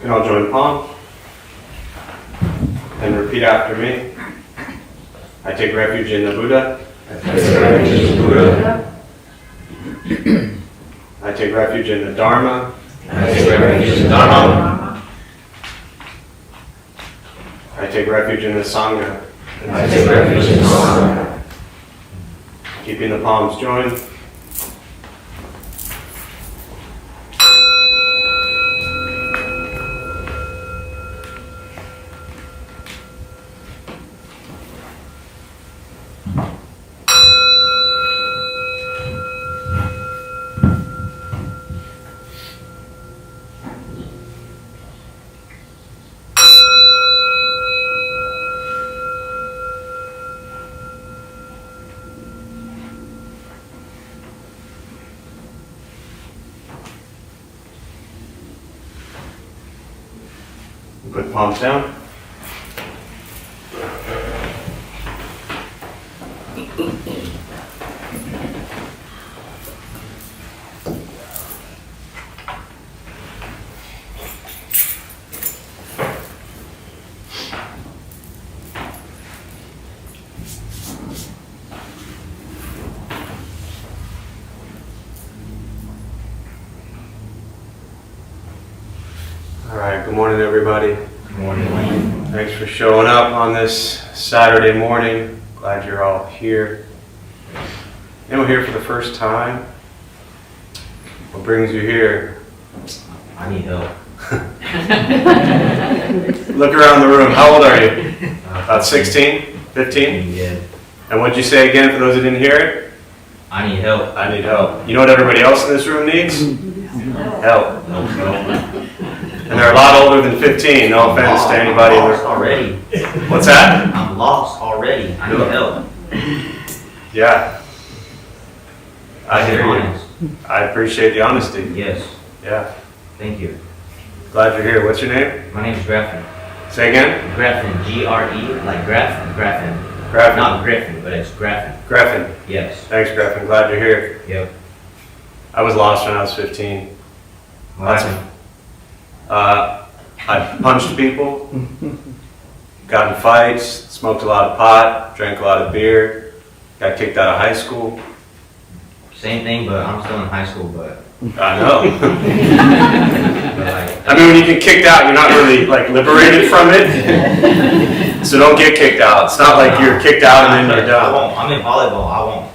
can all join palms and repeat after me. I take refuge in the Buddha. I take refuge in the Buddha. I take refuge in the Dharma. I take refuge in the Dharma. I take refuge in the Sangha. I take refuge in the Sangha. Keeping the palms joined. Put the palms down. All right, good morning, everybody. Good morning. Thanks for showing up on this Saturday morning. Glad you're all here. Anyone here for the first time? What brings you here? I need help. Look around the room. How old are you? About 16? 15? Yeah. And what'd you say again for those who didn't hear it? I need help. I need help. You know what everybody else in this room needs? Help. And they're a lot older than 15. No offense to anybody. I'm lost already. What's that? I'm lost already. I need help. Yeah. I hear you. Honest. I appreciate the honesty. Yes. Yeah. Thank you. Glad you're here. What's your name? My name is Graffin. Say again? Graffin. G-R-E, like Graffin. Graffin. Graffin. Not Griffin, but it's Graffin. Graffin. Yes. Thanks, Graffin. Glad you're here. Yep. I was lost when I was 15. What happened? I punched people, got in fights, smoked a lot of pot, drank a lot of beer, got kicked out of high school. Same thing, but I'm still in high school, but I know. like, I mean, when you get kicked out, you're not really like liberated from it. So don't get kicked out. It's not like you're kicked out and then you're I done. won't. I'm in volleyball. I won't.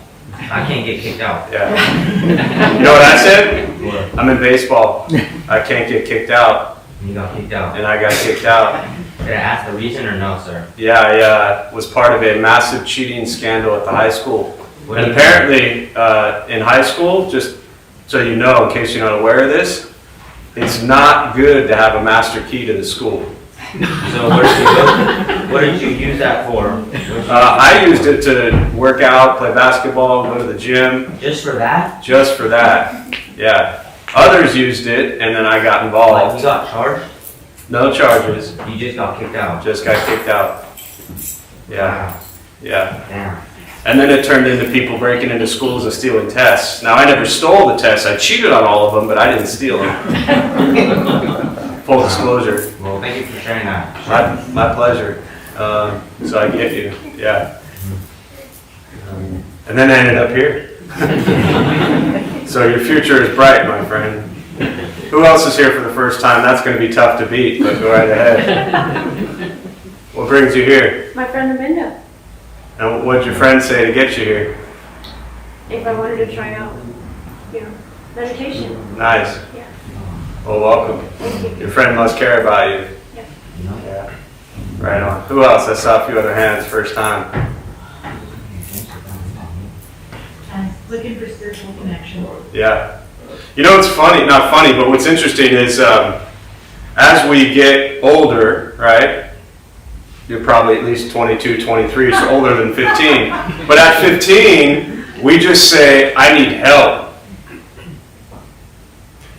I can't get kicked out. Yeah. You know what I said? What? I'm in baseball. I can't get kicked out. You got kicked out. And I got kicked out. Did I ask the reason or no, sir? Yeah, I was part of a massive cheating scandal at the high school. What And do you apparently, in high school, just so you know, in case you're not aware of this, it's not good to have a master key to the school. So where did you go? What did you use that for? I used it to work out, play basketball, go to the gym, Just for that? just for that. Yeah. Others used it, and then I got Like you involved. got charged? No charges, You just got kicked out. just got kicked out. Yeah, Wow. yeah. Damn. And then it turned into people breaking into schools and stealing tests. Now, I never stole the tests. I cheated on all of them, but I didn't steal them. Full disclosure. Well, thank you for sharing that. My pleasure. So I get you, yeah. And then I ended up here. So your future is bright, my friend. Who else is here for the first time? That's going to be tough to beat, but go right ahead. What brings you here? My friend Amanda, And what did your friend say to get you here? if I wanted to try out, meditation. Nice. Yeah. Well, welcome. Thank you. Your friend must care about you. Yeah. Yeah. Right on. Who else? I saw a few other hands first time. I'm looking for spiritual connection. Yeah. You know, it's funny, not funny, but what's interesting is as we get older, right? You're probably at least 22, 23, so older than 15. But at 15, we just say, I need help.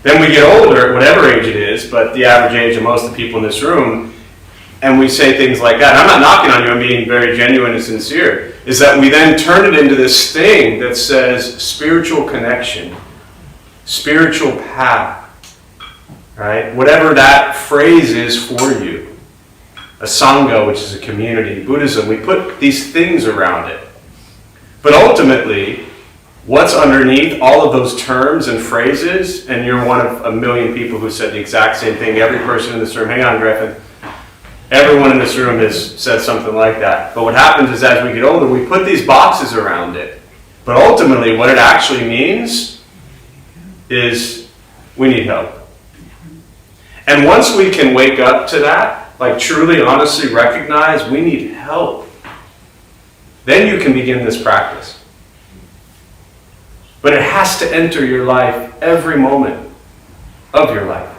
Then we get older, whatever age it is, but the average age of most of the people in this room, and we say things like that. I'm not knocking on you, I'm being very genuine and sincere. Is that we then turn it into this thing that says spiritual connection, spiritual path. right? Whatever that phrase is for you. A Sangha, which is a community. Buddhism, we put these things around it. But ultimately, what's underneath all of those terms and phrases, and you're one of a million people who said the exact same thing. Every person in this room, hang on, Griffin. Everyone in this room has said something like that. But what happens is as we get older, we put these boxes around it. But ultimately, what it actually means is we need help. And once we can wake up to that, like truly, honestly recognize we need help, then you can begin this practice. But it has to enter your life every moment of your life.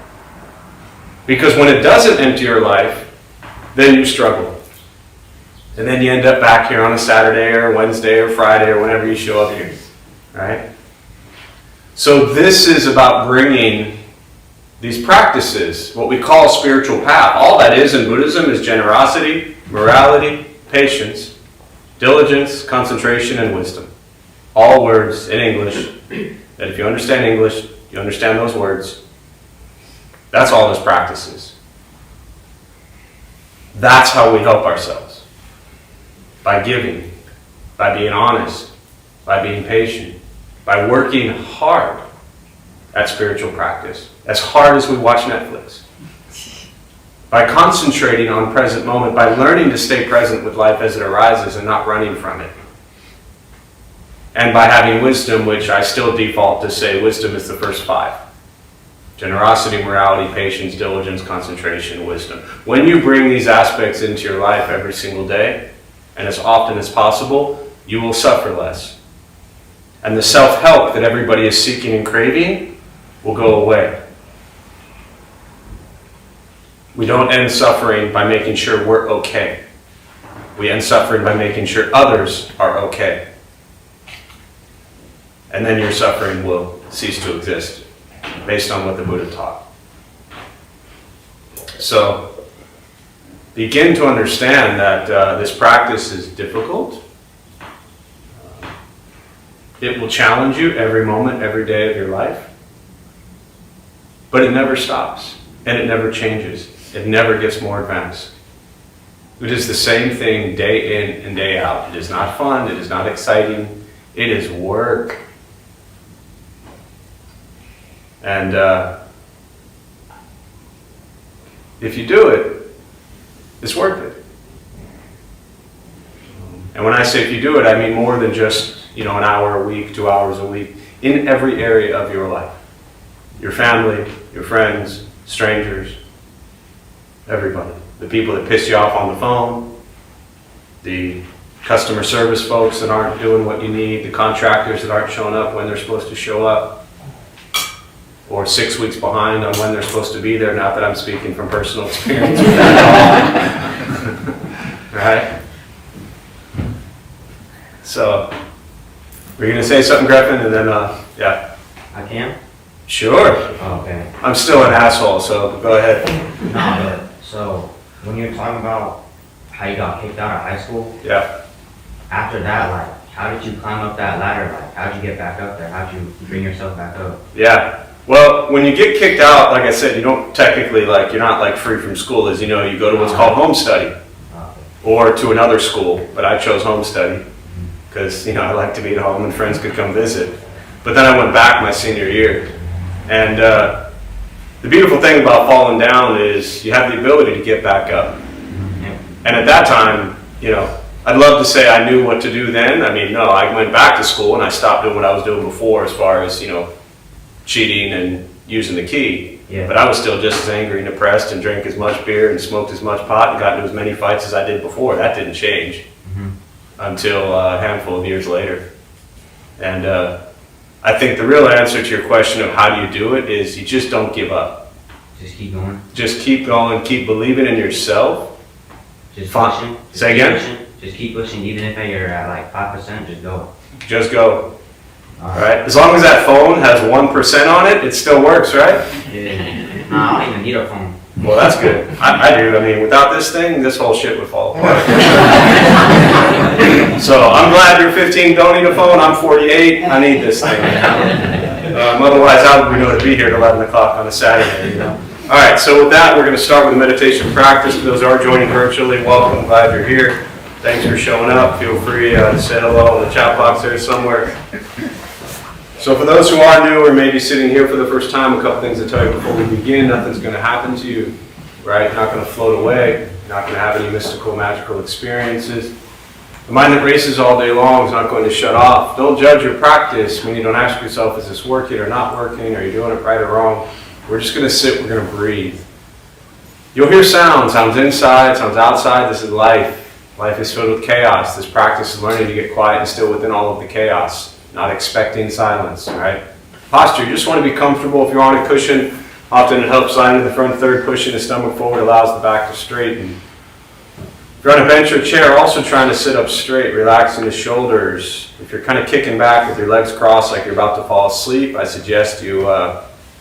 Because when it doesn't enter your life, then you struggle. And then you end up back here on a Saturday or Wednesday or Friday or whenever you show up here. Right? So this is about bringing these practices, what we call spiritual path. All that is in Buddhism is generosity, morality, patience, diligence, concentration, and wisdom. All words in English, that if you understand English, you understand those words. That's all this practice is. That's how we help ourselves. By giving, by being honest, by being patient, by working hard at spiritual practice, as hard as we watch Netflix. By concentrating on present moment, by learning to stay present with life as it arises and not running from it. And by having wisdom, which I still default to say wisdom is the first 5. Generosity, morality, patience, diligence, concentration, wisdom. When you bring these aspects into your life every single day, and as often as possible, you will suffer less. And the self-help that everybody is seeking and craving will go away. We don't end suffering by making sure we're okay. We end suffering by making sure others are okay. And then your suffering will cease to exist, based on what the Buddha taught. So, begin to understand that this practice is difficult. It will challenge you every moment, every day of your life. But it never stops, and it never changes. It never gets more advanced. It is the same thing day in and day out. It is not fun, it is not exciting, it is work. And if you do it, it's worth it. And when I say if you do it, I mean more than just, an hour a week, 2 hours a week, in every area of your life. Your family, your friends, strangers, everybody. The people that piss you off on the phone, the customer service folks that aren't doing what you need, the contractors that aren't showing up when they're supposed to show up, or 6 weeks behind on when they're supposed to be there. Not that I'm speaking from personal experience with that at all. Right? So, we're going to say something, Griffin, and then, yeah. I can? Sure. Oh, okay. I'm still an asshole, so go ahead. No, but, so, when you're talking about how you got kicked out of high school, Yeah. after that, like, how did you climb up that ladder? Like, how'd you get back up there? How'd you bring yourself back up? Yeah. Well, when you get kicked out, like I said, you don't technically, you're not free from school. As you know, you go to what's called home study, or to another school, but I chose home study because, I like to be at home and friends could come visit. But then I went back my senior year. And the beautiful thing about falling down is you have the ability to get back up. And at that time, I'd love to say I knew what to do then. I mean, no, I went back to school and I stopped doing what I was doing before as far as, cheating and using the key. Yeah. But I was still just as angry and depressed and drank as much beer and smoked as much pot and got into as many fights as I did before. That didn't change until a handful of years later. And I think the real answer to your question of how do you do it is you just don't give up. Just keep going. Just keep going, keep believing in yourself. Just Fine. pushing. Say again? Pushing. Just keep pushing, even if you're at 5%, just go. Just go. All Right? As long as that phone has 1% on it, it still works, right? Yeah. Nah, I don't even need a phone. Well, that's good. I do. I mean, without this thing, this whole shit would fall apart. So I'm glad you're 15, don't need a phone. I'm 48. I need this thing. Otherwise, how would we know to be here at 11 o'clock on a Saturday, All right, so with that, we're going to start with the meditation practice. For those who are joining virtually, welcome. Glad you're here. Thanks for showing up. Feel free to say hello in the chat box there somewhere. So for those who are new or maybe sitting here for the first time, a couple things to tell you before we begin. Nothing's going to happen to you, right? You're not going to float away. You're not going to have any mystical, magical experiences. The mind that races all day long is not going to shut off. Don't judge your practice. When you don't ask yourself, is this working or not working? Are you doing it right or wrong? We're just going to sit. We're going to breathe. You'll hear sounds inside, sounds outside. This is life. Life is filled with chaos. This practice is learning to get quiet and still within all of the chaos, not expecting silence, right? Posture, you just want to be comfortable. If you're on a cushion, often it helps lying in the front third, pushing the stomach forward, allows the back to straighten. If you're on a bench or chair, also trying to sit up straight, relaxing the shoulders. If you're kind of kicking back with your legs crossed like you're about to fall asleep, I suggest you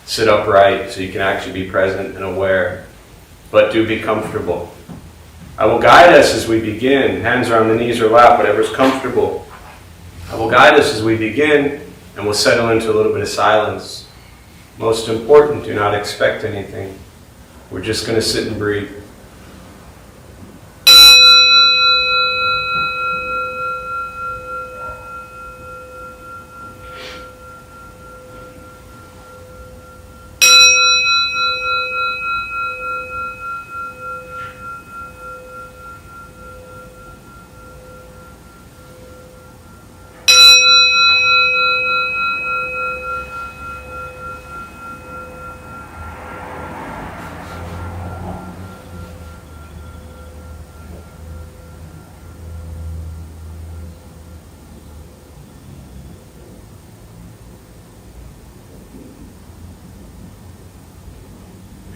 sit upright so you can actually be present and aware. But do be comfortable. I will guide us as we begin. Hands are on the knees or lap, whatever's comfortable. I will guide us as we begin, and we'll settle into a little bit of silence. Most important, do not expect anything. We're just going to sit and breathe.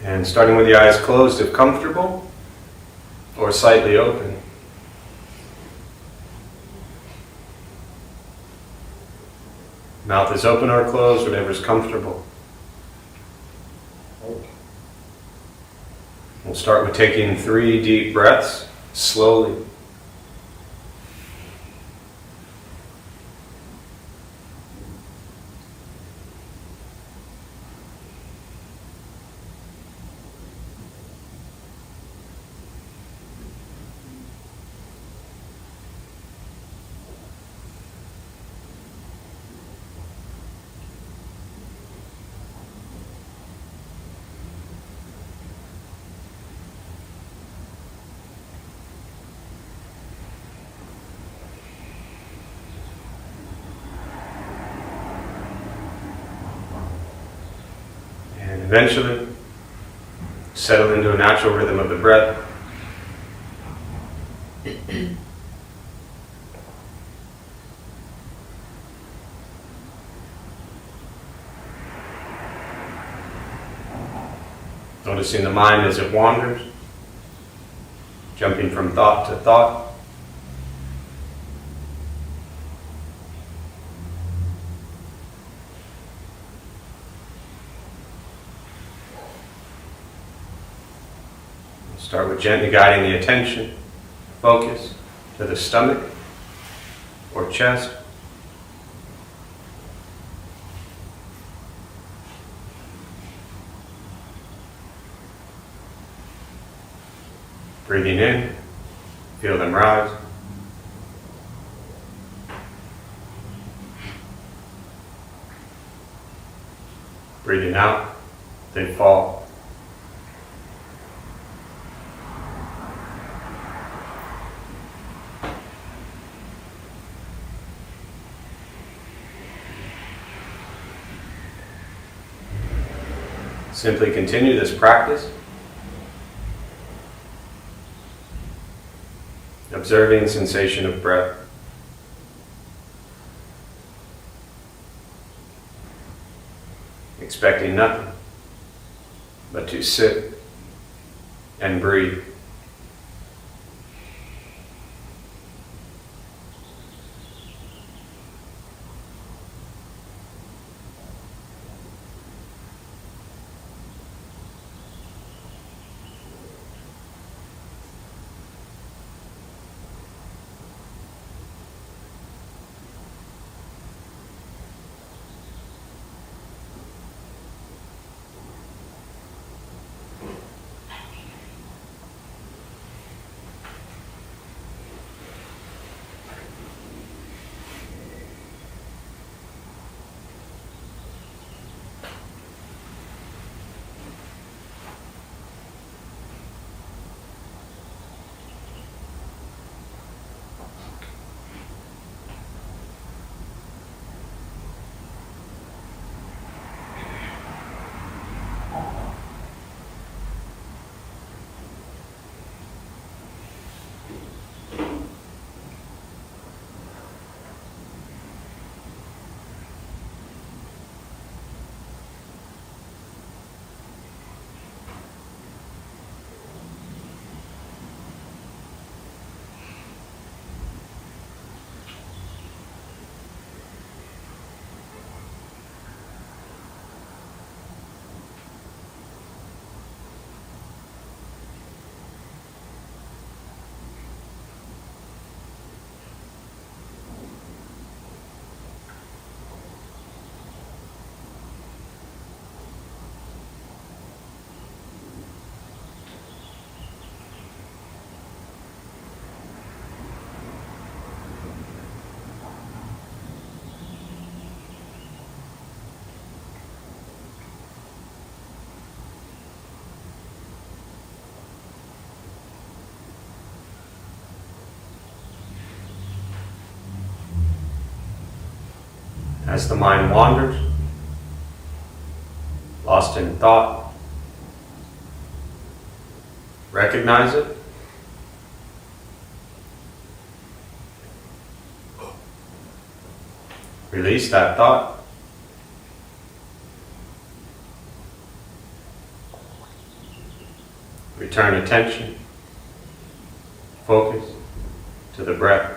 And starting with the eyes closed if comfortable, or slightly open. Mouth is open or closed, whatever is comfortable. We'll start with taking 3 deep breaths, slowly. Eventually, settle into a natural rhythm of the breath. Noticing the mind as it wanders, jumping from thought to thought. Start with gently guiding the attention, focus to the stomach or chest. Breathing in, feel them rise. Breathing out, they fall. Simply continue this practice, observing sensation of breath. Expecting nothing but to sit and breathe. As the mind wanders, lost in thought, recognize it. Release that thought. Return attention, focus to the breath.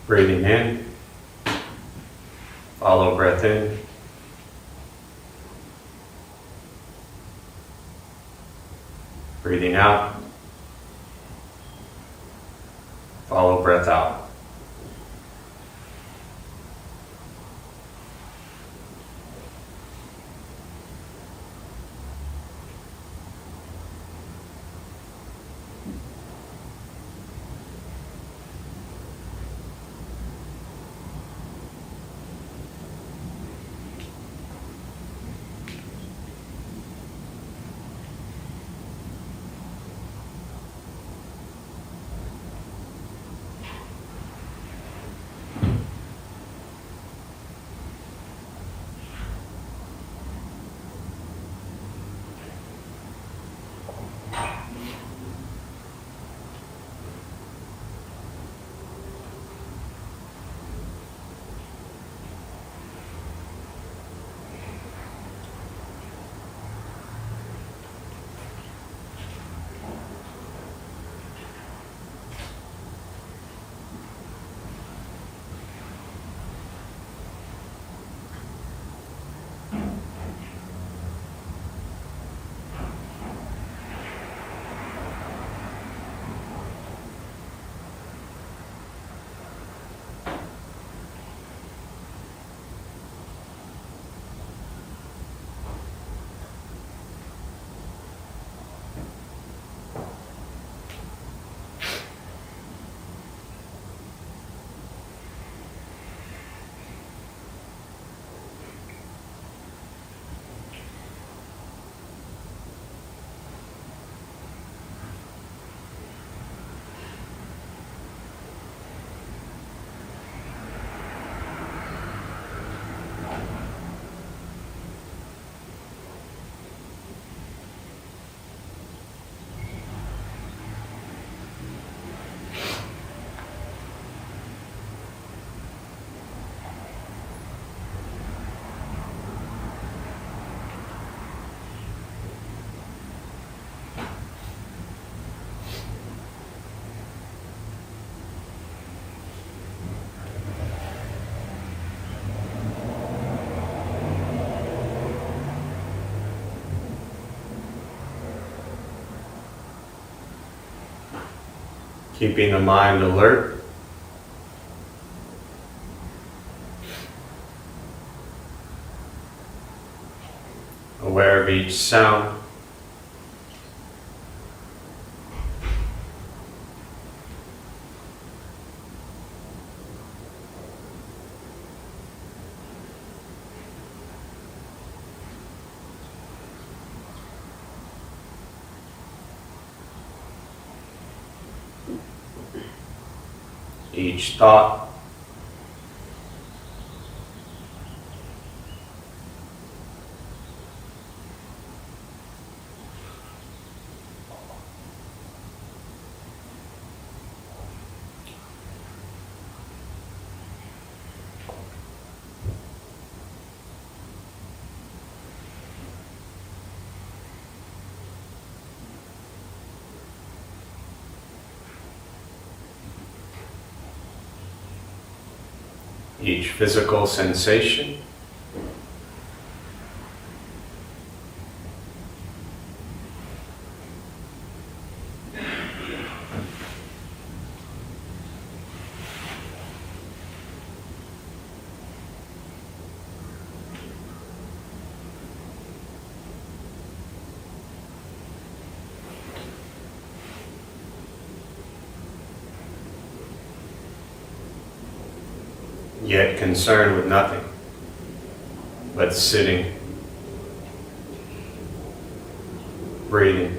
Breathing in, follow breath in. Breathing out, follow breath out. Keeping the mind alert. Aware of each sound. Each thought. Each physical sensation. Yet concerned with nothing but sitting, breathing.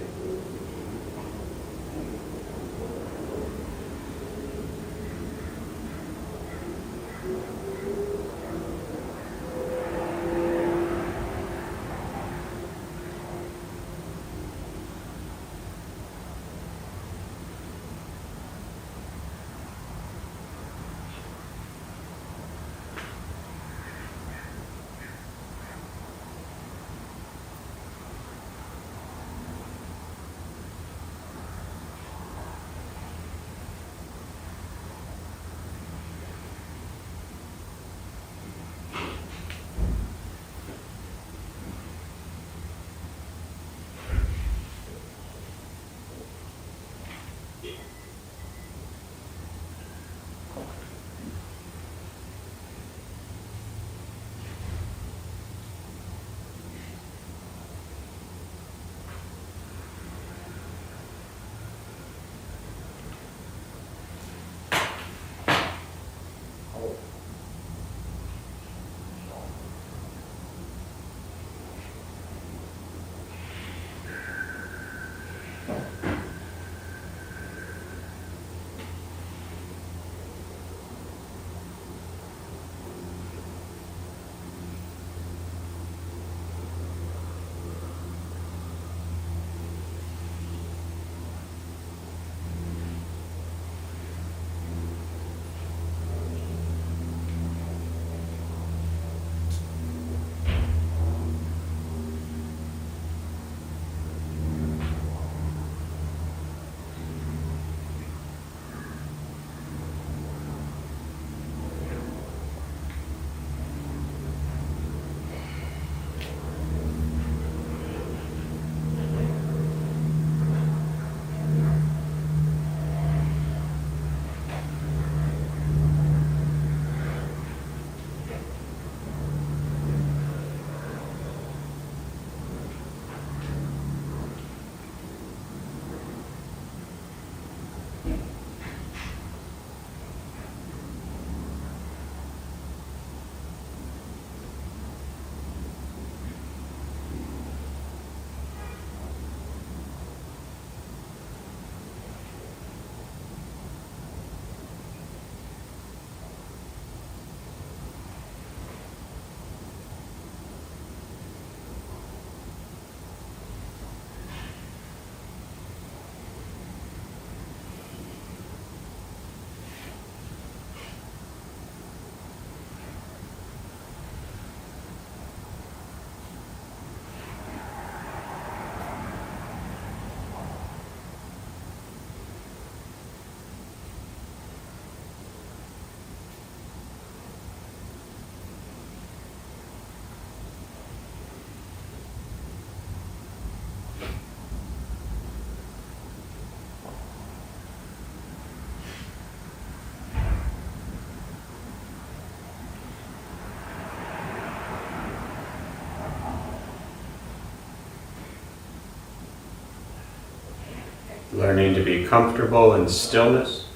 Learning to be comfortable in stillness,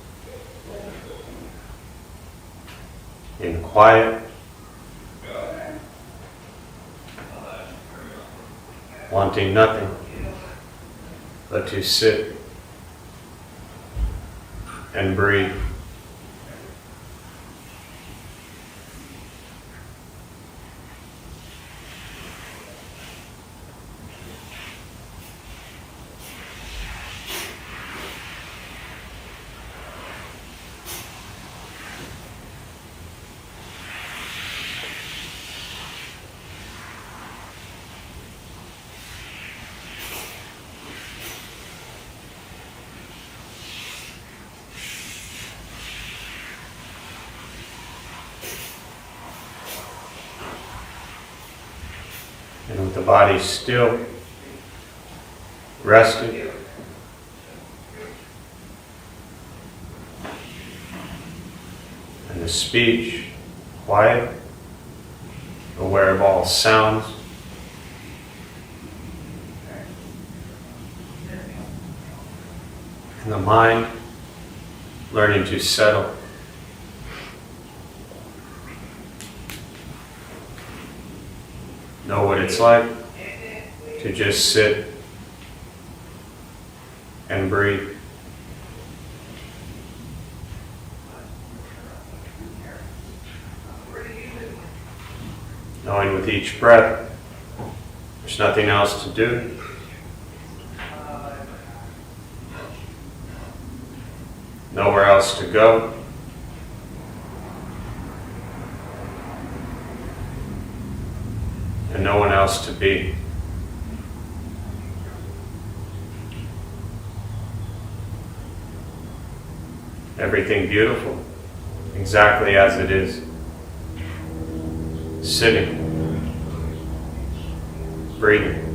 in quiet, wanting nothing but to sit and breathe. And with the body still, rested, and the speech quiet, aware of all sounds, and the mind learning to settle. Know what it's like to just sit and breathe. Knowing with each breath there's nothing else to do. Nowhere else to go. And no one else to be. Everything beautiful, exactly as it is. Sitting, breathing.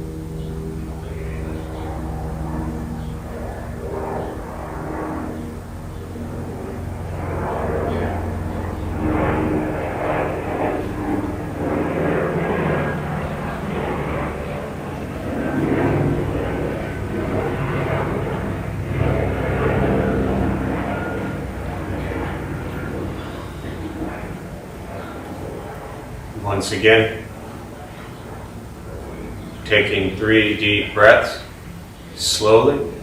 Once again, taking 3 deep breaths, slowly.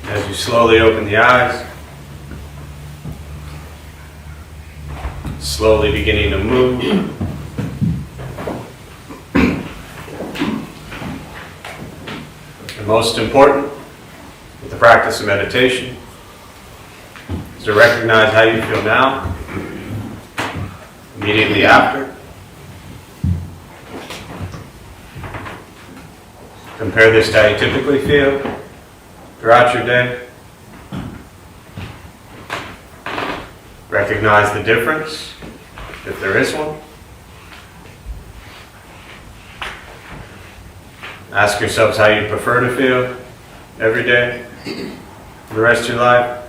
As you slowly open the eyes, slowly beginning to move. And most important, with the practice of meditation, is to recognize how you feel now, immediately after. Compare this to how you typically feel throughout your day. Recognize the difference, if there is one. Ask yourselves how you prefer to feel every day for the rest of your life.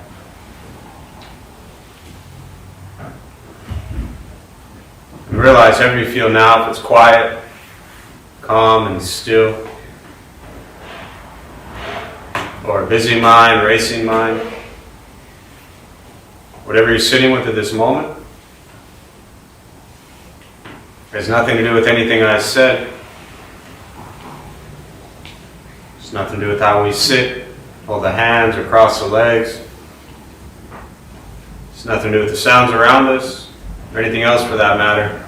And realize however you feel now, if it's quiet, calm, and still, or a busy mind, racing mind. Whatever you're sitting with at this moment has nothing to do with anything I said. It's nothing to do with how we sit, hold the hands or cross the legs. It's nothing to do with the sounds around us or anything else for that matter.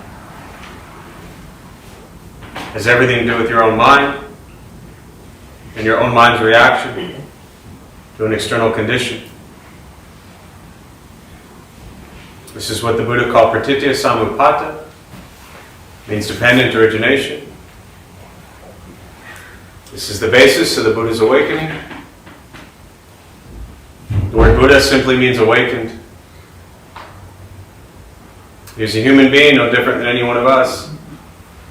It has everything to do with your own mind and your own mind's reaction to an external condition. This is what the Buddha called pratitya samutpata, means dependent origination. This is the basis of the Buddha's awakening. The word Buddha simply means awakened. He was a human being, no different than any one of us,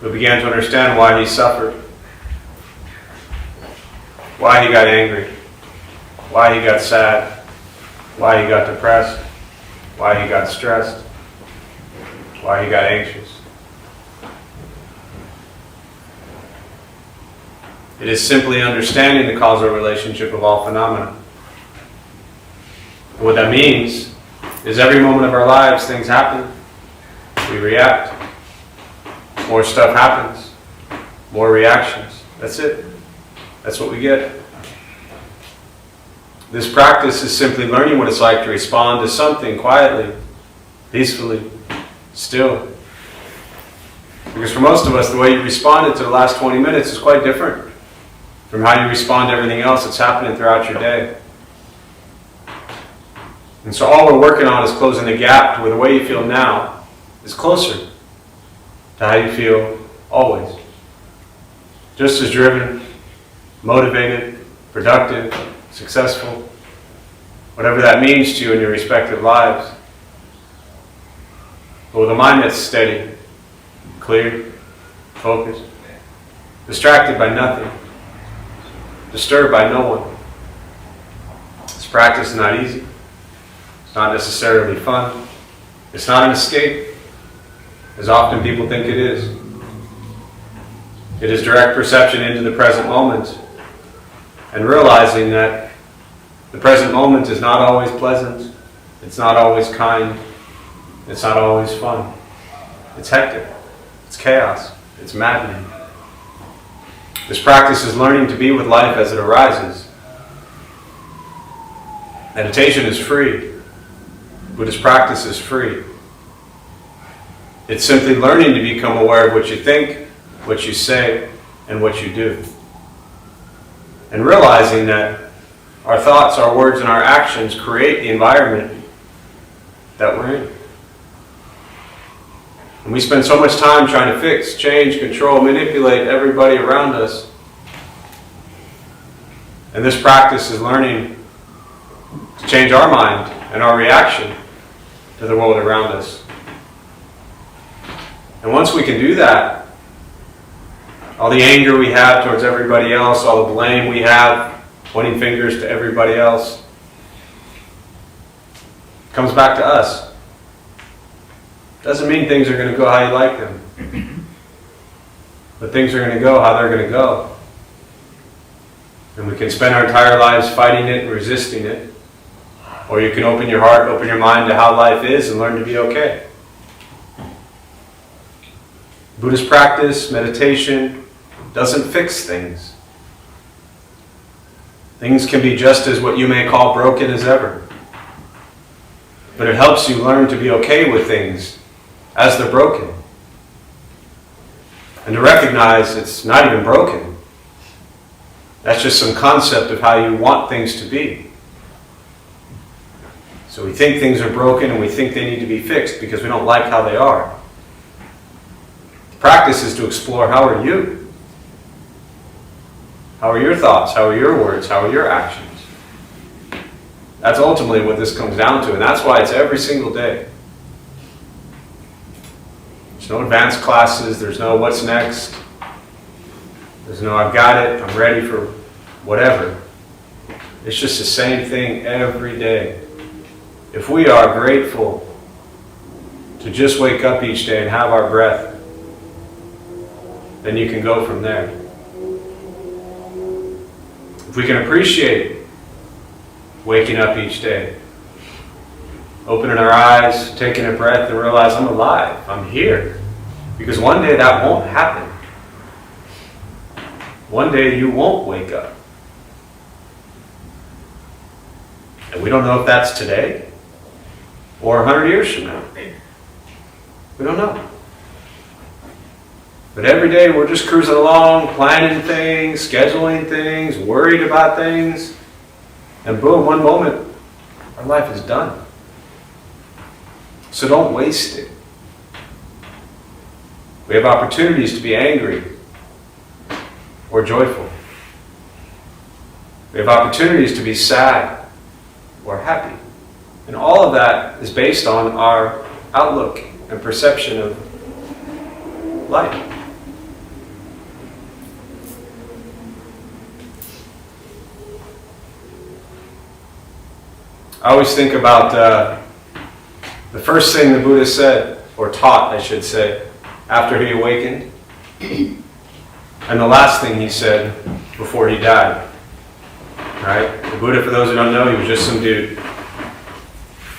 who began to understand why he suffered, why he got angry, why he got sad, why he got depressed, why he got stressed, why he got anxious. It is simply understanding the causal relationship of all phenomena. What that means is every moment of our lives, things happen, we react, more stuff happens, more reactions. That's it. That's what we get. This practice is simply learning what it's like to respond to something quietly, peacefully, still. Because for most of us, the way you responded to the last 20 minutes is quite different from how you respond to everything else that's happening throughout your day. And so all we're working on is closing the gap to where the way you feel now is closer to how you feel always. Just as driven, motivated, productive, successful, whatever that means to you in your respective lives. But with a mind that's steady, clear, focused, distracted by nothing, disturbed by no one. This practice is not easy. It's not necessarily fun. It's not an escape, as often people think it is. It is direct perception into the present moment and realizing that the present moment is not always pleasant, it's not always kind, it's not always fun. It's hectic, it's chaos, it's maddening. This practice is learning to be with life as it arises. Meditation is free. Buddhist practice is free. It's simply learning to become aware of what you think, what you say, and what you do. And realizing that our thoughts, our words, and our actions create the environment that we're in. And we spend so much time trying to fix, change, control, manipulate everybody around us. And this practice is learning to change our mind and our reaction to the world around us. And once we can do that, all the anger we have towards everybody else, all the blame we have, pointing fingers to everybody else, comes back to us. Doesn't mean things are going to go how you like them. But things are going to go how they're going to go. And we can spend our entire lives fighting it and resisting it. Or you can open your heart, open your mind to how life is and learn to be okay. Buddhist practice, meditation, doesn't fix things. Things can be just as what you may call broken as ever. But it helps you learn to be okay with things as they're broken. And to recognize it's not even broken. That's just some concept of how you want things to be. So we think things are broken and we think they need to be fixed because we don't like how they are. The practice is to explore, how are you? How are your thoughts? How are your words? How are your actions? That's ultimately what this comes down to, and that's why it's every single day. There's no advanced classes, there's no what's next, there's no I've got it, I'm ready for whatever. It's just the same thing every day. If we are grateful to just wake up each day and have our breath, then you can go from there. If we can appreciate waking up each day, opening our eyes, taking a breath, and realize I'm alive, I'm here. Because one day that won't happen. One day you won't wake up. And we don't know if that's today or 100 years from now. We don't know. But every day we're just cruising along, planning things, scheduling things, worried about things. And boom, one moment, our life is done. So don't waste it. We have opportunities to be angry or joyful. We have opportunities to be sad or happy. And all of that is based on our outlook and perception of life. I always think about the first thing the Buddha said, or taught, I should say, after he awakened, and the last thing he said before he died. Right? The Buddha, for those who don't know, he was just some dude.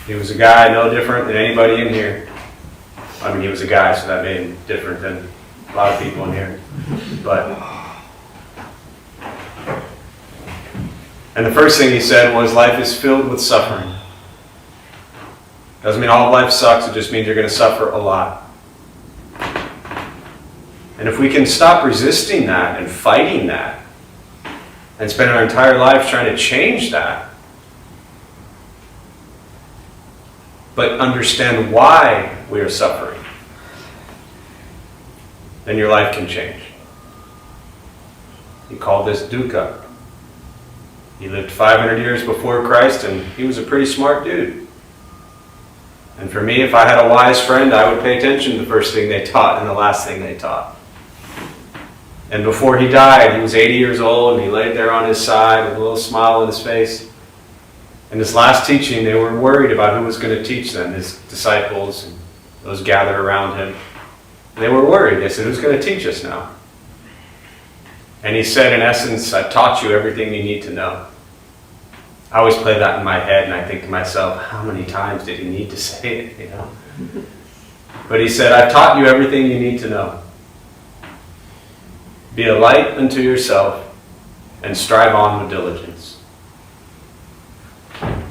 He was a guy no different than anybody in here. I mean, he was a guy, so that made him different than a lot of people in here. And the first thing he said was, life is filled with suffering. Doesn't mean all of life sucks, it just means you're going to suffer a lot. And if we can stop resisting that and fighting that, and spend our entire lives trying to change that, but understand why we are suffering, then your life can change. He called this dukkha. He lived 500 years before Christ, and he was a pretty smart dude. And for me, if I had a wise friend, I would pay attention to the first thing they taught and the last thing they taught. And before he died, he was 80 years old, and he laid there on his side with a little smile on his face. And his last teaching, they were worried about who was going to teach them, his disciples and those gathered around him. They were worried. They said, who's going to teach us now? And he said, in essence, I've taught you everything you need to know. I always play that in my head, and I think to myself, how many times did he need to say it, you know? But he said, I've taught you everything you need to know. Be a light unto yourself, and strive on with diligence. And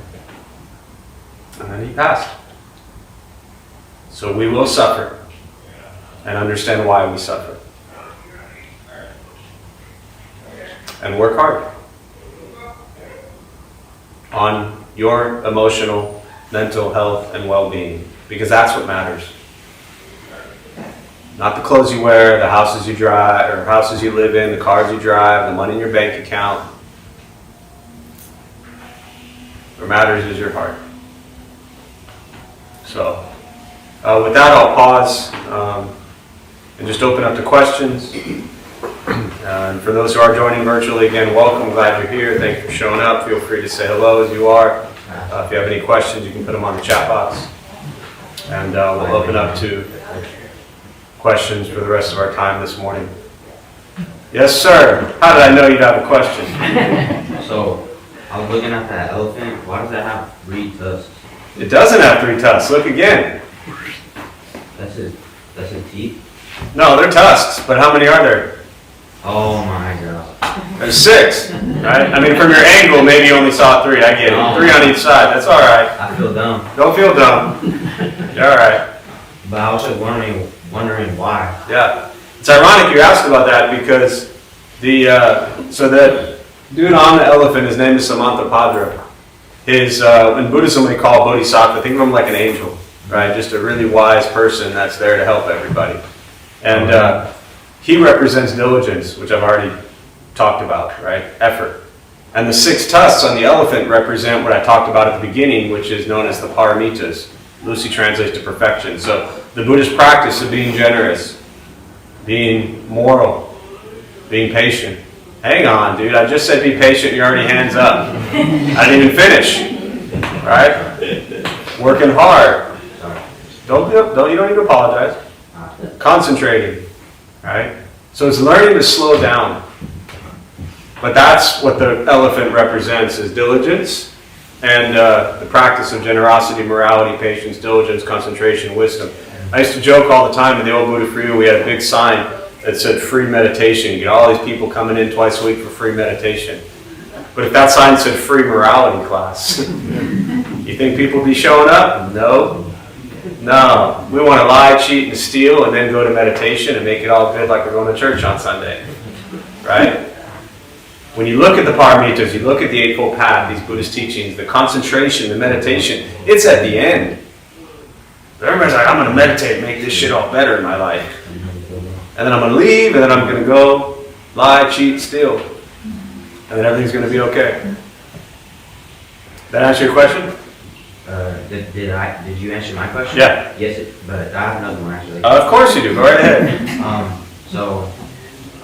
then he passed. So we will suffer, and understand why we suffer. And work hard on your emotional, mental health, and well-being, because that's what matters. Not the clothes you wear, the houses you drive, or houses you live in, the cars you drive, the money in your bank account. What matters is your heart. So, with that, I'll pause and just open up to questions. And for those who are joining virtually, again, welcome. Glad you're here. Thank you for showing up. Feel free to say hello as you are. If you have any questions, you can put them on the chat box. And we'll open up to questions for the rest of our time this morning. Yes, sir. How did I know you'd have a question? So, I was looking at that elephant. Why does it have 3 tusks? It doesn't have 3 tusks. Look again. That's his teeth? No, they're tusks. But how many are there? Oh my god. There's 6. Right? I mean, from your angle, maybe you only saw 3. I get it. 3 on each side. That's all right. I feel dumb. Don't feel dumb. You're all right. But I was just wondering why. Yeah. It's ironic you asked about that because so the dude on the elephant, his name is Samantabhadra. In Buddhism we call Bodhisattva, think of him like an angel, right? Just a really wise person that's there to help everybody. And he represents diligence, which I've already talked about, right? Effort. And the 6 tusks on the elephant represent what I talked about at the beginning, which is known as the Paramitas. Loosely translates to perfection. So the Buddhist practice of being generous, being moral, being patient. Hang on, dude. I just said be patient. You're already hands up. I didn't even finish. Right? Working hard. You don't need to apologize. Concentrating. Right? So it's learning to slow down. But that's what the elephant represents, is diligence and the practice of generosity, morality, patience, diligence, concentration, wisdom. I used to joke all the time in the old Buddha for You, we had a big sign that said free meditation. You get all these people coming in twice a week for free meditation. But if that sign said free morality class, you think people would be showing up? No. No. We want to lie, cheat, and steal, and then go to meditation and make it all good like we're going to church on Sunday. Right? When you look at the Paramitas, you look at the Eightfold Path, these Buddhist teachings, the concentration, the meditation, it's at the end. But everybody's like, I'm going to meditate and make this shit all better in my life. And then I'm going to leave, and then I'm going to go lie, cheat, steal. And then everything's going to be okay. That answer your question? Did you answer my question? Yeah. Yes, but I have another one actually. Of course you do. Go right ahead. So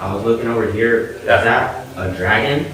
I was looking over here. Yeah. Is that a dragon?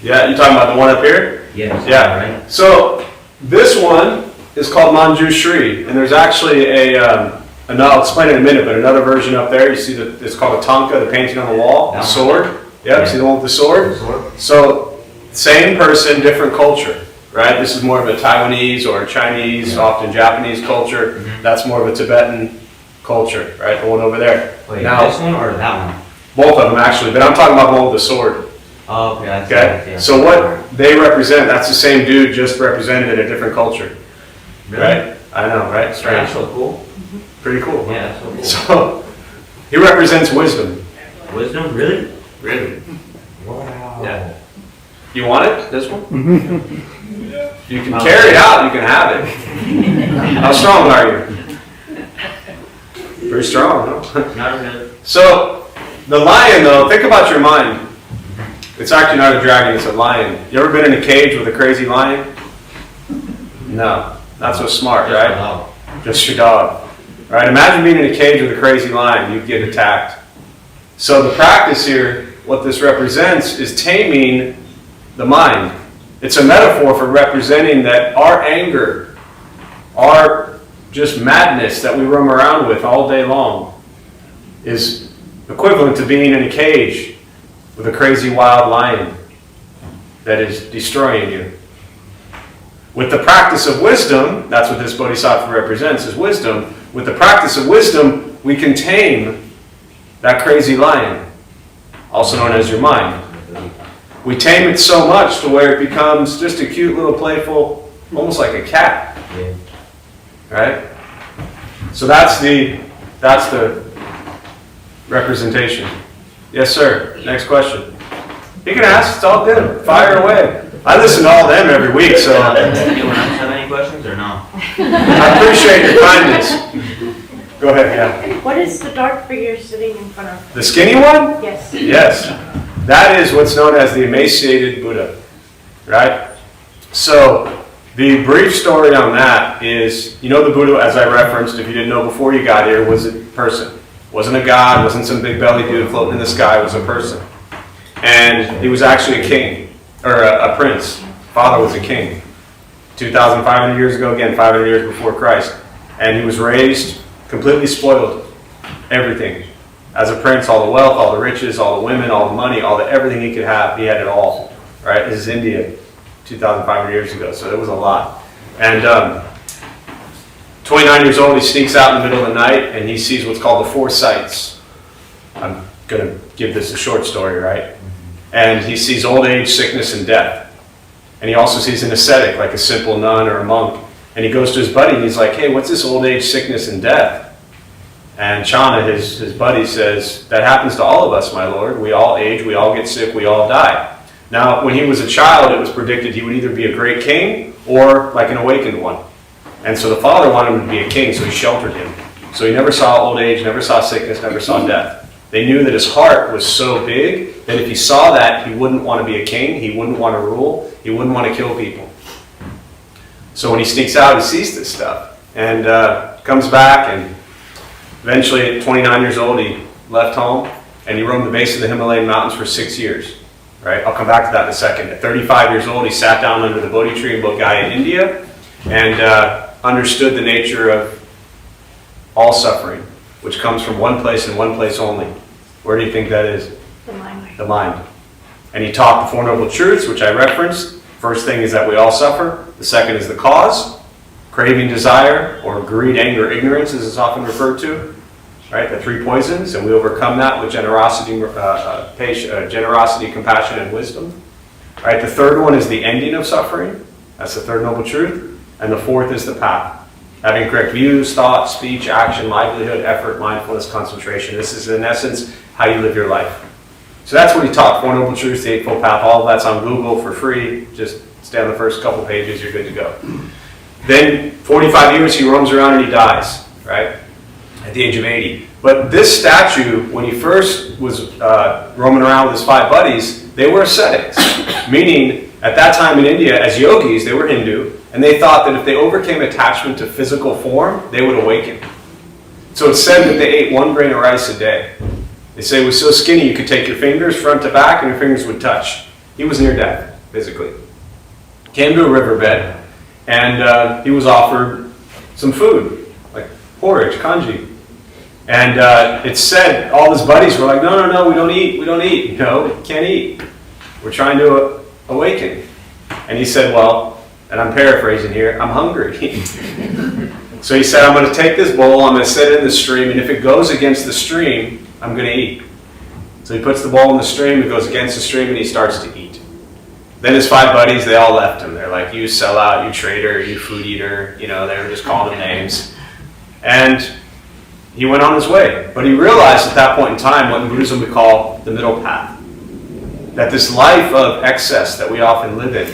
Yeah, you talking about the one up here? Yes. Yeah. Right. So this one is called Manju Shri, and there's actually I'll explain it in a minute, but another version up there. You see that it's called a tanka, the painting on the wall, the sword. Yeah. See the one with the sword? So same person, different culture, right? This is more of a Taiwanese or a Chinese, often Japanese culture. Mm-hmm. That's more of a Tibetan culture, right? The one over there. Wait, Now, this one or that one? both of them actually, but I'm talking about the one with the sword. Oh, okay. I see, Okay? I see. So what they represent, that's the same dude, just represented in a different culture. Really? Right? I know, right? That's Strange. so cool. Pretty cool. Yeah, that's so cool. So he represents wisdom. Wisdom, really? Really? Wow. Yeah. You want it? This one? You can carry it out, you can have it. How strong are you? Pretty strong, huh? Not really. So the lion though, think about your mind. It's actually not a dragon, it's a lion. You ever been in a cage with a crazy lion? No. Not so smart, Just right? a dog. Just your dog. Right? Imagine being in a cage with a crazy lion, you'd get attacked. So the practice here, what this represents, is taming the mind. It's a metaphor for representing that our anger, our just madness that we roam around with all day long is equivalent to being in a cage with a crazy wild lion that is destroying you. With the practice of wisdom, that's what this Bodhisattva represents, is wisdom. With the practice of wisdom, we can tame that crazy lion, also known as your mind. We tame it so much to where it becomes just a cute little playful, almost like a cat. Yeah. Right? So that's the representation. Yes, sir. Next question. You can ask, it's all good. Fire away. I listen to all of them every week, so Anyone else have any questions or no? I appreciate your kindness. Go ahead, yeah. What is the dark figure sitting in front of? The skinny one? Yes. Yes. That is what's known as the emaciated Buddha. Right? So, the brief story on that is, you know the Buddha, as I referenced, if you didn't know before you got here, was a person. Wasn't a god, wasn't some big belly dude floating in the sky, was a person. And he was actually a king, or a prince. Father was a king. 2,500 years ago, again, 500 years before Christ. And he was raised completely spoiled. Everything. As a prince, all the wealth, all the riches, all the women, all the money, everything he could have, he had it all. Right? This is India 2,500 years ago, so it was a lot. And 29 years old, he sneaks out in the middle of the night and he sees what's called the four sights. I'm going to give this a short story, right? And he sees old age, sickness, and death. And he also sees an ascetic, like a simple nun or a monk. And he goes to his buddy and he's like, hey, what's this old age, sickness, and death? And Chana, his buddy, says, that happens to all of us, my lord. We all age, we all get sick, we all die. Now, when he was a child, it was predicted he would either be a great king or like an awakened one. And so the father wanted him to be a king, so he sheltered him. So he never saw old age, never saw sickness, never saw death. They knew that his heart was so big that if he saw that, he wouldn't want to be a king, he wouldn't want to rule, he wouldn't want to kill people. So when he sneaks out, he sees this stuff and comes back, and eventually at 29 years old, he left home and he roamed the base of the Himalayan mountains for 6 years. Right? I'll come back to that in a second. At 35 years old, he sat down under the Bodhi tree in Bodh Gaya, India, and understood the nature of all suffering, which comes from one place and one place only. Where do you think that is? The mind. The mind. And he taught the Four Noble Truths, which I referenced, First thing is that we all suffer. The second is the cause, craving, desire, or greed, anger, ignorance, as it's often referred to. Right, the three poisons, and we overcome that with generosity, generosity, compassion, and wisdom. Right, the third one is the ending of suffering. That's the third noble truth. And the fourth is the path. Having correct views, thought, speech, action, livelihood, effort, mindfulness, concentration. This is, in essence, how you live your life. So that's what he taught. Four Noble Truths, the Eightfold Path. All of that's on Google for free. Just stay on the first couple pages, you're good to go. Then, 45 years, he roams around and he dies, right? At the age of 80. But this statue, when he first was roaming around with his 5 buddies, they were ascetics. Meaning, at that time in India, as yogis, they were Hindu, and they thought that if they overcame attachment to physical form, they would awaken. So it's said that they ate 1 grain of rice a day. They say it was so skinny you could take your fingers front to back and your fingers would touch. He was near death, physically. Came to a riverbed, and he was offered some food, like porridge, kanji. And it said, all his buddies were like, no, we don't eat, you know, can't eat. We're trying to awaken. And he said, well, and I'm paraphrasing here, I'm hungry. So he said, I'm going to take this bowl, I'm going to set it in the stream, and if it goes against the stream, I'm going to eat. So he puts the bowl in the stream, it goes against the stream, and he starts to eat. Then his 5 buddies, they all left him. They're like, you sellout, you traitor, you food eater, you know, they were just calling him names. And he went on his way. But he realized at that point in time what in Buddhism we call the middle path. That this life of excess that we often live in,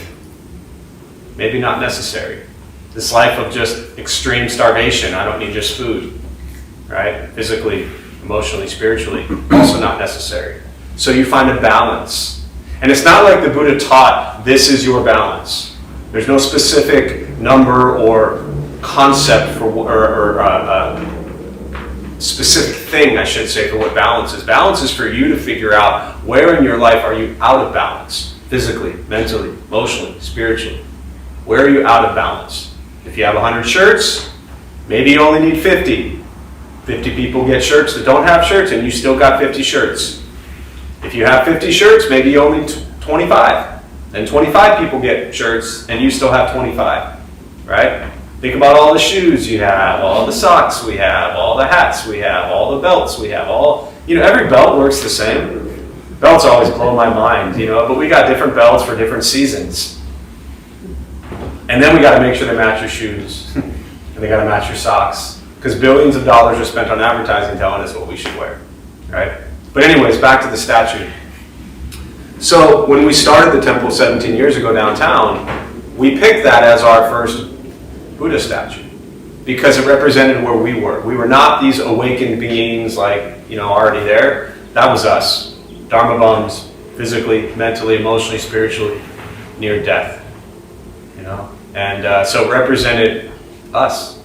maybe not necessary. This life of just extreme starvation, I don't need just food, right? Physically, emotionally, spiritually, also not necessary. So you find a balance. And it's not like the Buddha taught, this is your balance. There's no specific number or concept for, or specific thing, I should say, for what balance is. Balance is for you to figure out where in your life are you out of balance, physically, mentally, emotionally, spiritually. Where are you out of balance? If you have 100 shirts, maybe you only need 50. 50 people get shirts that don't have shirts, and you still got 50 shirts. If you have 50 shirts, maybe you only 25. Then 25 people get shirts, and you still have 25, right? Think about all the shoes you have, all the socks we have, all the hats we have, all the belts we have, every belt works the same. Belts always blow my mind, but we got different belts for different seasons. And then we got to make sure they match your shoes, and they got to match your socks, because billions of dollars are spent on advertising telling us what we should wear, right? But anyways, back to the statue. So when we started the temple 17 years ago downtown, we picked that as our first Buddha statue because it represented where we were. We were not these awakened beings already there. That was us. Dharma bums, physically, mentally, emotionally, spiritually, near death. And so it represented us.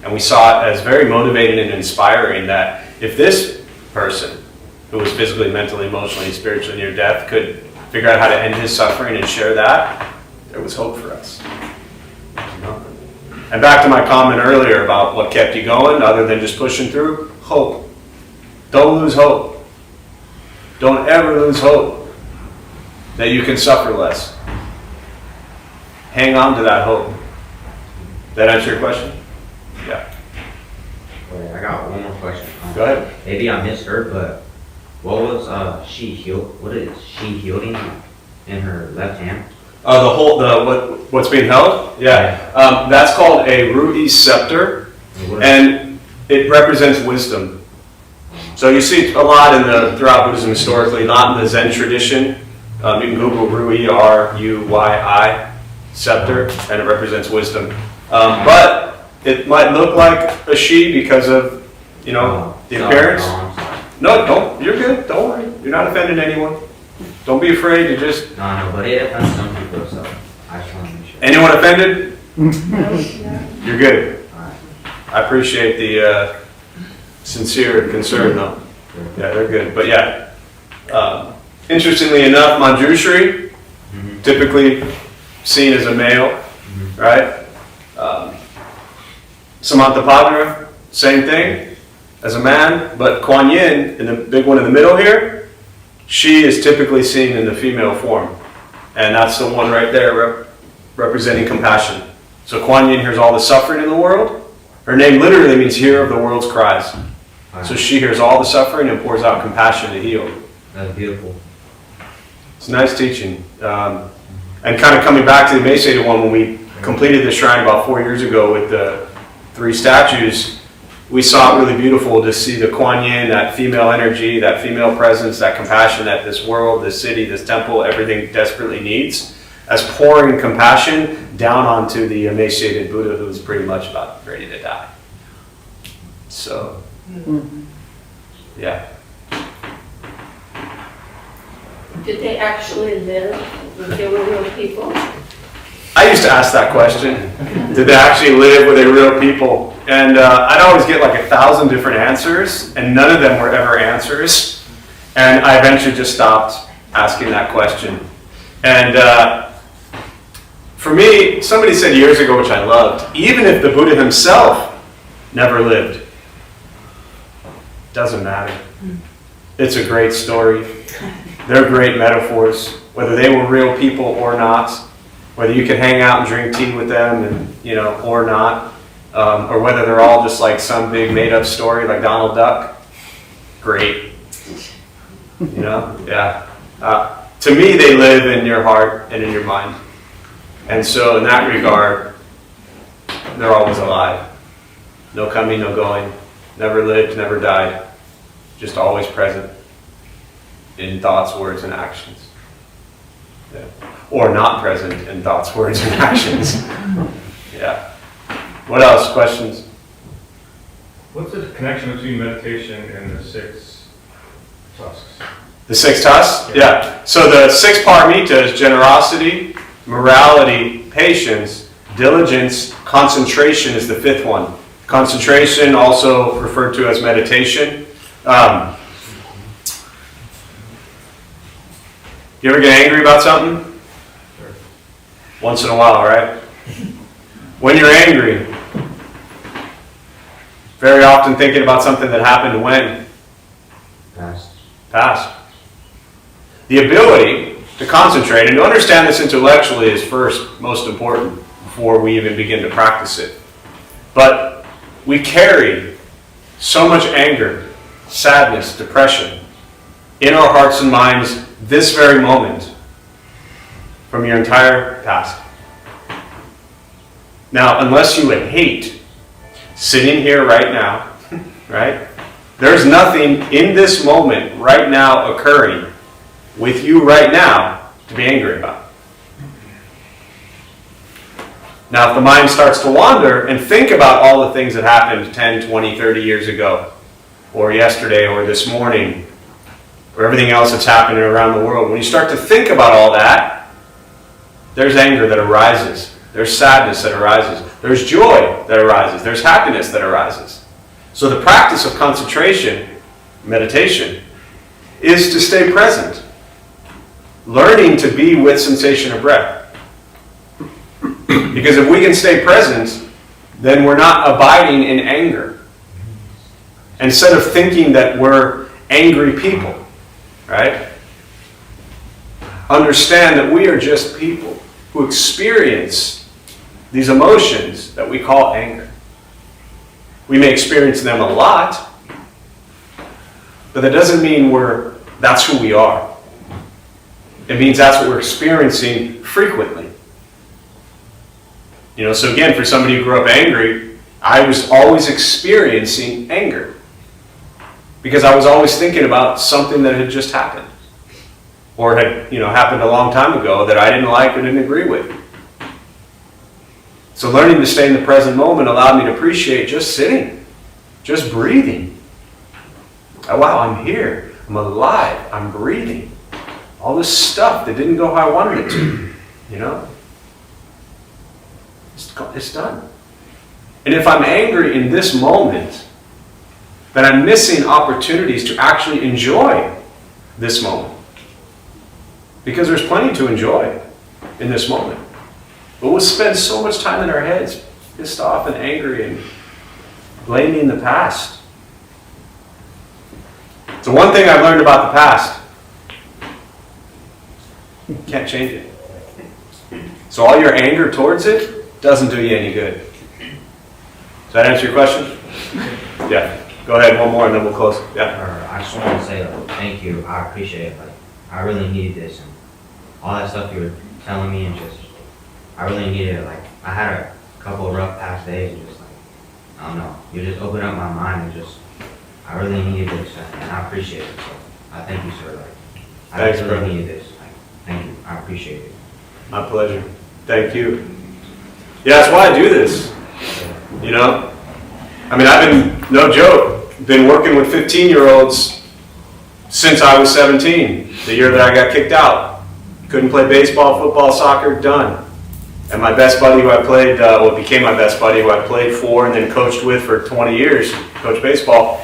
And we saw it as very motivating and inspiring that if this person who was physically, mentally, emotionally, spiritually near death could figure out how to end his suffering and share that, there was hope for us. And back to my comment earlier about what kept you going, other than just pushing through, hope. Don't lose hope. Don't ever lose hope that you can suffer less. Hang on to that hope. That answer your question? Yeah. Wait, I got one more question. Go ahead. Maybe I misheard, but what is she holding in her left hand? What's being held? Yeah. That's called a Ru'i scepter, and it represents wisdom. So you see it a lot throughout Buddhism historically, not in the Zen tradition. You can Google Ru'i, R-U-Y-I, scepter, and it represents wisdom. But it might look like a she because of, the appearance. No, don't. You're good. Don't worry. You're not offending anyone. Don't be afraid to just... No, but it offends some people, so I just want to make sure. Anyone offended? You're good. Alright. I appreciate the sincere concern, though. Yeah, they're good. But yeah, interestingly enough, Manjushri, typically seen as a male, right? Samantapadana, same thing, as a man. But Kuan Yin, in the big one in the middle here, she is typically seen in the female form. And that's the one right there representing compassion. So Kuan Yin hears all the suffering in the world. Her name literally means hearer of the world's cries. So she hears all the suffering and pours out compassion to heal. That's beautiful. It's nice teaching. And kind of coming back to the emaciated one, when we completed the shrine about 4 years ago with the 3 statues, we saw it really beautiful to see the Kuan Yin, that female energy, that female presence, that compassion that this world, this city, this temple, everything desperately needs, as pouring compassion down onto the emaciated Buddha who was pretty much about ready to die. So, yeah. Did they actually live? They were real people? I used to ask that question. Did they actually live? Were they real people? And I'd always get like 1,000 different answers, and none of them were ever answers. And I eventually just stopped asking that question. And for me, somebody said years ago, which I loved, even if the Buddha himself never lived, doesn't matter. It's a great story. They're great metaphors, whether they were real people or not, whether you can hang out and drink tea with them and, or not, or whether they're all just like some big made-up story like Donald Duck. Great. Yeah. To me, they live in your heart and in your mind. And so in that regard, they're always alive. No coming, no going. Never lived, never died. Just always present in thoughts, words, and actions. Yeah. Or not present in thoughts, words, and actions. Yeah. What else? Questions? What's the connection between meditation and the 6 tusks? The 6 tusks? Yeah. So the 6 Paramitas: generosity, morality, patience, diligence, concentration is the 5th one. Concentration, also referred to as meditation. You ever get angry about something? Sure. Once in a while, right? When you're angry, very often thinking about something that happened when? Past. The ability to concentrate and to understand this intellectually is first most important before we even begin to practice it. But we carry so much anger, sadness, depression in our hearts and minds this very moment from your entire past. Now, unless you hate sitting here right now, right? There's nothing in this moment right now occurring with you right now to be angry about. Now, if the mind starts to wander and think about all the things that happened 10, 20, 30 years ago, or yesterday, or this morning, or everything else that's happening around the world, when you start to think about all that, there's anger that arises. There's sadness that arises. There's joy that arises. There's happiness that arises. So the practice of concentration, meditation, is to stay present. Learning to be with sensation of breath. Because if we can stay present, then we're not abiding in anger. Instead of thinking that we're angry people, right? Understand that we are just people who experience these emotions that we call anger. We may experience them a lot, but that doesn't mean that's who we are. It means that's what we're experiencing frequently. So again, for somebody who grew up angry, I was always experiencing anger. Because I was always thinking about something that had just happened. Or had, happened a long time ago that I didn't like or didn't agree with. So learning to stay in the present moment allowed me to appreciate just sitting, just breathing. Oh, wow, I'm here. I'm alive. I'm breathing. All this stuff that didn't go how I wanted it to, It's done. And if I'm angry in this moment, then I'm missing opportunities to actually enjoy this moment. Because there's plenty to enjoy in this moment. But we'll spend so much time in our heads pissed off and angry and blaming the past. So one thing I've learned about the past, you can't change it. So all your anger towards it doesn't do you any good. Does that answer your question? Yeah. Go ahead, one more and then we'll close. Yeah. Or I just want to say thank you. I appreciate it. Like I really needed this and all that stuff you were telling me and just I really needed it. Like I had a couple of rough past days and just like I don't know. You just opened up my mind and just I really needed this and I appreciate it. So I thank you, sir. Like I Thanks, really bro. needed this. Like thank you. I appreciate it. My pleasure. Thank you. Yeah, that's why I do this. You know? I mean, I've been, no joke, been working with 15-year-olds since I was 17, the year that I got kicked out. Couldn't play baseball, football, soccer, done. And my best buddy who I played, became my best buddy who I played for and then coached with for 20 years, coached baseball.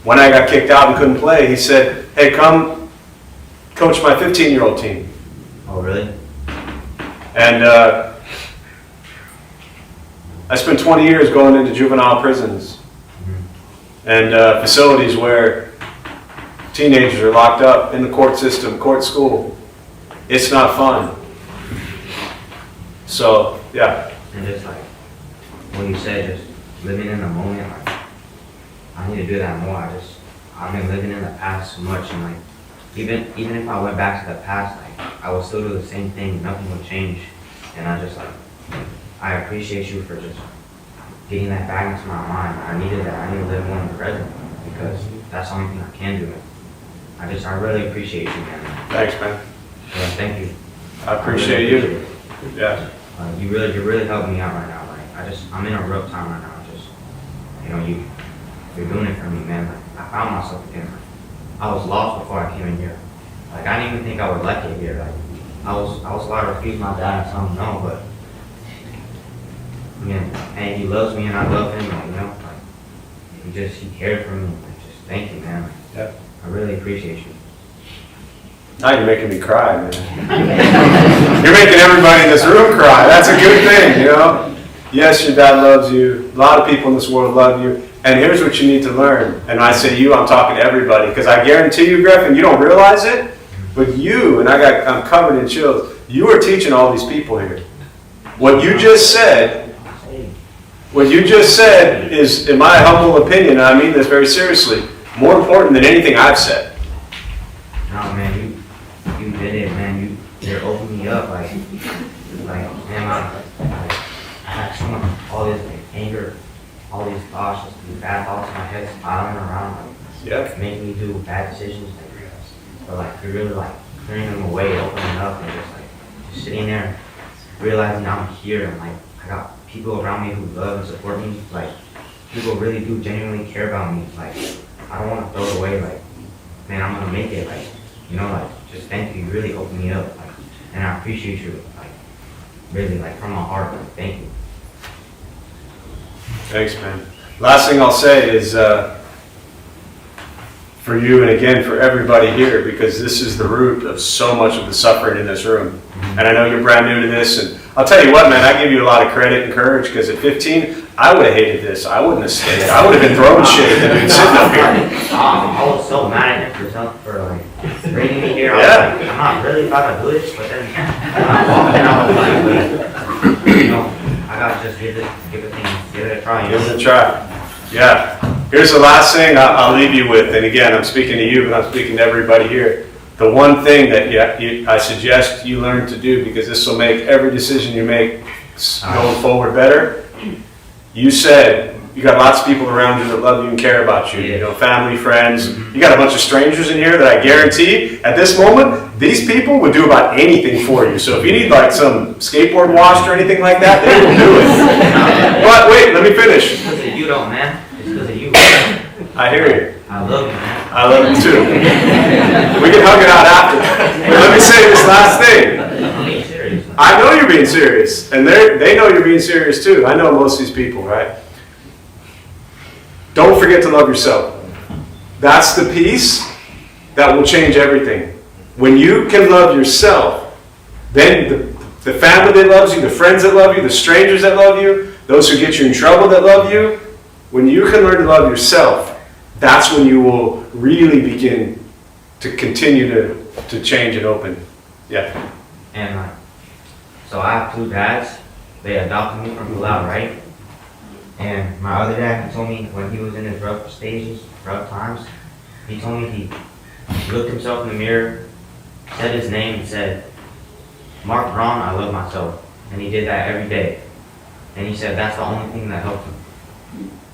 When I got kicked out and couldn't play, he said, hey, come coach my 15-year-old team. Oh really? And I spent 20 years going into juvenile prisons and facilities where teenagers are locked up in the court system, court school. It's not fun. So, yeah. And just like when you said just living in the moment, like I need to do that more. I've been living in the past so much and like even if I went back to the past, like I would still do the same thing, nothing would change. And I just like I appreciate you for just getting that back into my mind. I needed that. I need to live more in the present because that's the only thing I can do. I really appreciate you, man. Thanks, man. Yeah, thank you. I appreciate you. Yeah. You really helped me out right now. Like I'm in a rough time right now. Just you're doing it for me, man. Like I found myself again. I was lost before I came in here. Like I didn't even think I would like it here. Like I was allowed to refuse my dad and tell him no, but I mean, and he loves me and I love him. Like, you know, like he cared for me. Like, just thank you, man. Yeah. I really appreciate you. Now you're making me cry, man. You're making everybody in this room cry. That's a good thing, you know? Yes, your dad loves you. A lot of people in this world love you. And here's what you need to learn. And I say you, I'm talking to everybody. Because I guarantee you, Griffin, you don't realize it, but you, and I'm covered in chills, you are teaching all these people here. What you just said is, in my humble opinion, and I mean this very seriously, more important than anything I've said. No, man, you did it, man. You're opening me up, like man, I had so much, all this like, anger, all these thoughts, just these bad thoughts in my head spiraling around, like making me do bad decisions, but like you're really like clearing them away, opening up, and just sitting there, realizing I'm here, and like I got people around me who love and support me, like people really do genuinely care about me, like I don't want to throw it away, like man, I'm gonna make it, like you know, like just thank you, you really opened me up, like, and I appreciate you, like really, like from my heart, like thank you. Thanks, man. Last thing I'll say is for you and again for everybody here, because this is the root of so much of the suffering in this room. And I know you're brand new to this, and I'll tell you what, man, I give you a lot of credit and courage, because at 15, I would have hated this. I wouldn't have stayed. I would have been throwing shit and been sitting up here. I was so mad at him for like bringing me here. Yeah. I was like, I'm not really about to do this, but then when I walked in, I was like, you know, I gotta just give it a try. Give it a try. Yeah. Here's the last thing I'll leave you with, and again, I'm speaking to you, but I'm speaking to everybody here. The one thing that I suggest you learn to do, because this will make every decision you make going forward better. You said you got lots of people around you that love you and care about you. You know, family, friends. You got a bunch of strangers in here that I guarantee at this moment, these people would do about anything for you. So if you need like some skateboard washed or anything like that, they will do it. But wait, let me finish. It's because of you, though, man. It's because of you. I hear you. I love you, man. I love you too. We can hug it out after. But let me say this last thing. I'm being serious. I know you're being serious, and they know you're being serious too. I know most of these people, right? Don't forget to love yourself. That's the piece that will change everything. When you can love yourself, then the family that loves you, the friends that love you, the strangers that love you, those who get you in trouble that love you, when you can learn to love yourself, that's when you will really begin to continue to change and open. Yeah. And like, So I have two dads. They adopted me from Palau, right? And my other dad, he told me when he was in his rough stages, rough times, he told me he looked himself in the mirror, said his name, and said, "Mark Braun, I love myself." And he did that every day. And he said that's the only thing that helped him.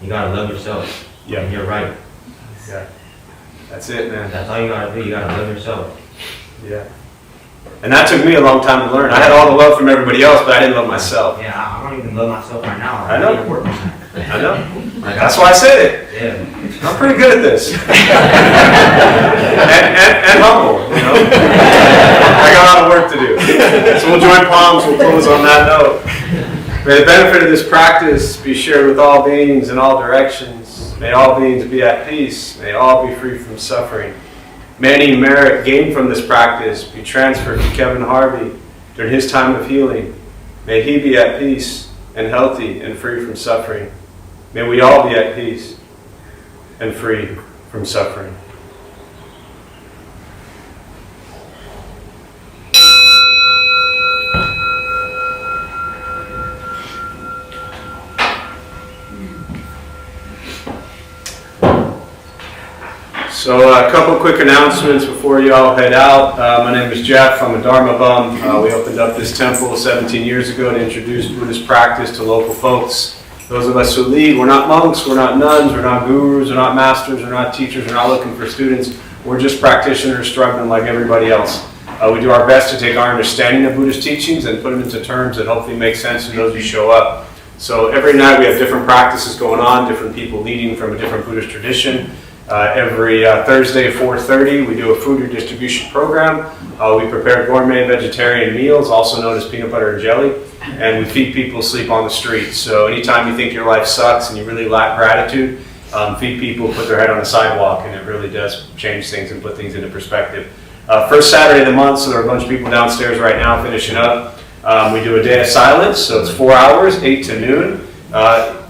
You gotta love yourself. Yeah. And you're right. Yeah. That's it, man. That's all you gotta do. You gotta love yourself. Yeah. And that took me a long time to learn. I had all the love from everybody else, but I didn't love myself. Yeah, I don't even love myself right now. I know. need to work on that. I know. That's why I said it. Yeah. I'm pretty good at this. and humble, you know. I got a lot of work to do. So we'll join palms, we'll close on that note. May the benefit of this practice be shared with all beings in all directions. May all beings be at peace. May all be free from suffering. May any merit gained from this practice be transferred to Kevin Harvey during his time of healing. May he be at peace and healthy and free from suffering. May we all be at peace and free from suffering. So a couple quick announcements before you all head out. My name is Jeff. I'm a Dharma Bum. We opened up this temple 17 years ago to introduce Buddhist practice to local folks. Those of us who lead, we're not monks, we're not nuns, we're not gurus, we're not masters, we're not teachers, we're not looking for students. We're just practitioners struggling like everybody else. We do our best to take our understanding of Buddhist teachings and put them into terms that hopefully make sense to those who show up. So every night we have different practices going on, different people leading from a different Buddhist tradition. Every Thursday at 4:30 we do a food redistribution program. We prepare gourmet vegetarian meals, also known as peanut butter and jelly, and we feed people sleep on the street. So anytime you think your life sucks and you really lack gratitude, feed people, put their head on the sidewalk, and it really does change things and put things into perspective. First Saturday of the month, so there are a bunch of people downstairs right now finishing up. We do a day of silence, so it's 4 hours, 8 to noon.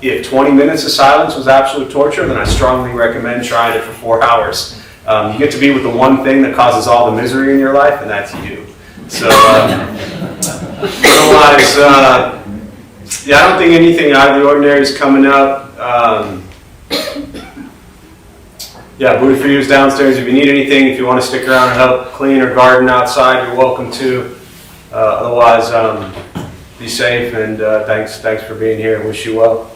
If 20 minutes of silence was absolute torture, then I strongly recommend trying it for 4 hours. You get to be with the one thing that causes all the misery in your life, and that's you. So, otherwise, yeah, I don't think anything out of the ordinary is coming up. Yeah, Buddha for You is downstairs. If you need anything, if you want to stick around and help clean or garden outside, you're welcome to. Otherwise, be safe, and thanks for being here. I wish you well.